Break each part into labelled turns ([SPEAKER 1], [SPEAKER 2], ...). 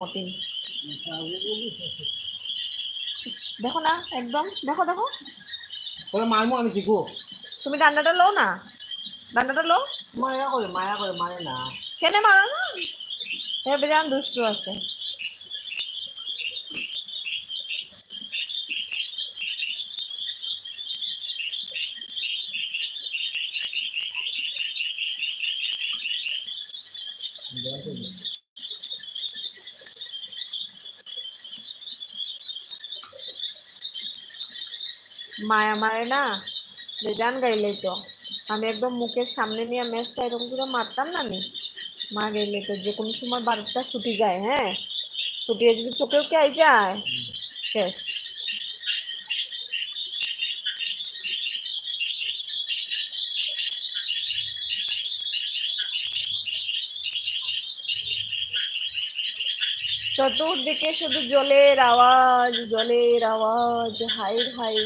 [SPEAKER 1] মতিন দেখো না একদম দেখো দেখো
[SPEAKER 2] তোরা মারমো আমি শিখবো
[SPEAKER 1] তুমি ডান্ডাটা লো না ডান্ডাটা লো
[SPEAKER 2] মায়া করে মারে না
[SPEAKER 1] কেনে মারো না এ বেজান দুষ্টু আছে মায়া মারে না বেজান গাইলে তো আমি একদম মুখের সামনে নিয়ে ম্যাচটা এরকম করে মারতাম না আমি মা গেলে তো যে কোনো সময় বারোটা ছুটি যায় হ্যাঁ ছুটিয়ে যদি চোখেও কে আই যায় শেষ চতুর্দিকে শুধু জলের আওয়াজ হাই হাই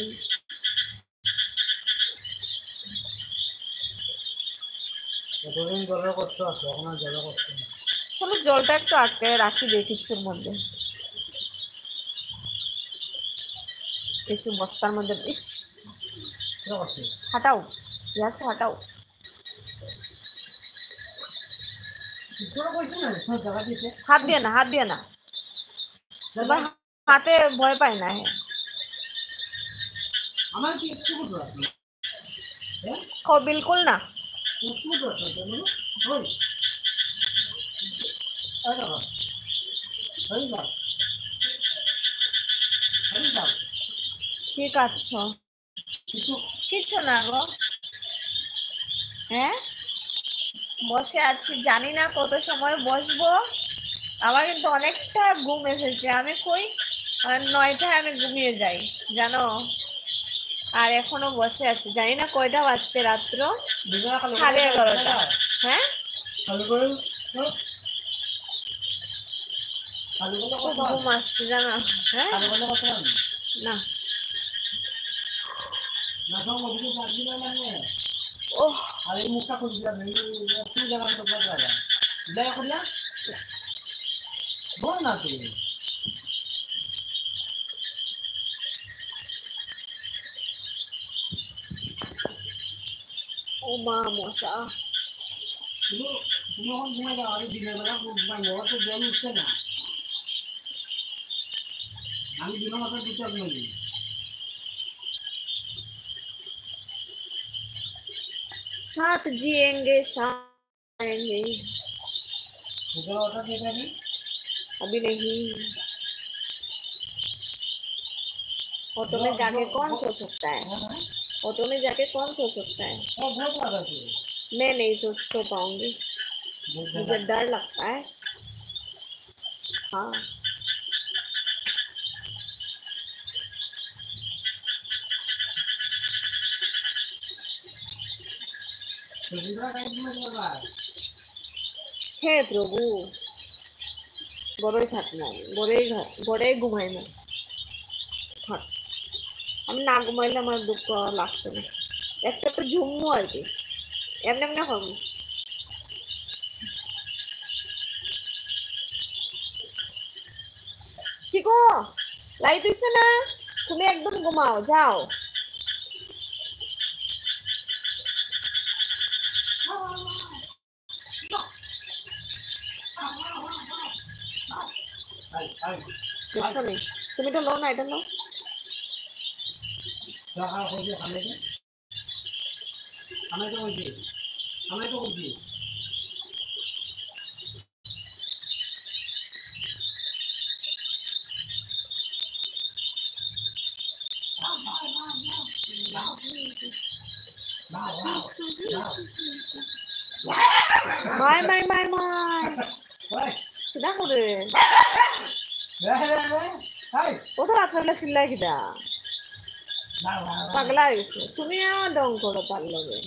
[SPEAKER 2] জলের কষ্ট আছে এখন আর জলের কষ্ট নেই
[SPEAKER 1] চলো জলটা একটু আটকে রাখি দেখিচ্ছের মধ্যে কিছু বস্তার মধ্যে ইস হাঁটাও ইয়াস হাঁটাও হাত দিয়ে না তোমার হাতে ভয় পায় না হ্যাঁ
[SPEAKER 2] আমার কি একটু
[SPEAKER 1] बिल्कुल ना কি কাচ্ছ কিছু না গো হ্যাঁ বসে আছি জানি না কত সময় বসবো আমার কিন্তু অনেকটা ঘুম এসেছে আমি কই 9টায় আমি ঘুমিয়ে যাই জানো আর এখনো বসে আছি জানি না কয়টা বাজছে রাত্র 11:30 হ্যাঁ ঘুম আসছে জানো হ্যাঁ না ও
[SPEAKER 2] আরে মুখটা খুলে দিলাম একটু জায়গা তো বদলা যায় জায়গা খুললা বল না তুই
[SPEAKER 1] ও মা মশা
[SPEAKER 2] তুমি যখন ঘুমাই যাও আমি দিনের বেলা ঘুমাই যাওয়ার তো জল উঠছে না আমি দিনের মাথা দুটো ঘুমাই
[SPEAKER 1] साथ जिएंगे साथ आएंगे अभी नहीं ऑटो में जाके कौन सो सकता है ऑटो में जाके कौन सो सकता है मैं नहीं सो पाऊंगी मुझे डर लगता है हाँ হে প্রভু বড়ই থাক না বড়ই ঘুমাই না থাক আমি না ঘুমাইলে আমার দুঃখ লাগতো না একটা তো ঝুমু আর কি এমনি এমনি হবো চিকো লাইট হইছে না তুমি একদম ঘুমাও যাও দেখছো নি তুমি তো লো না এটা লো মাই কিনা করে ও তো রাত্রেবেলা চিল্লাই কিনা পাগলা গেছে তুমি ডং করো তার লগে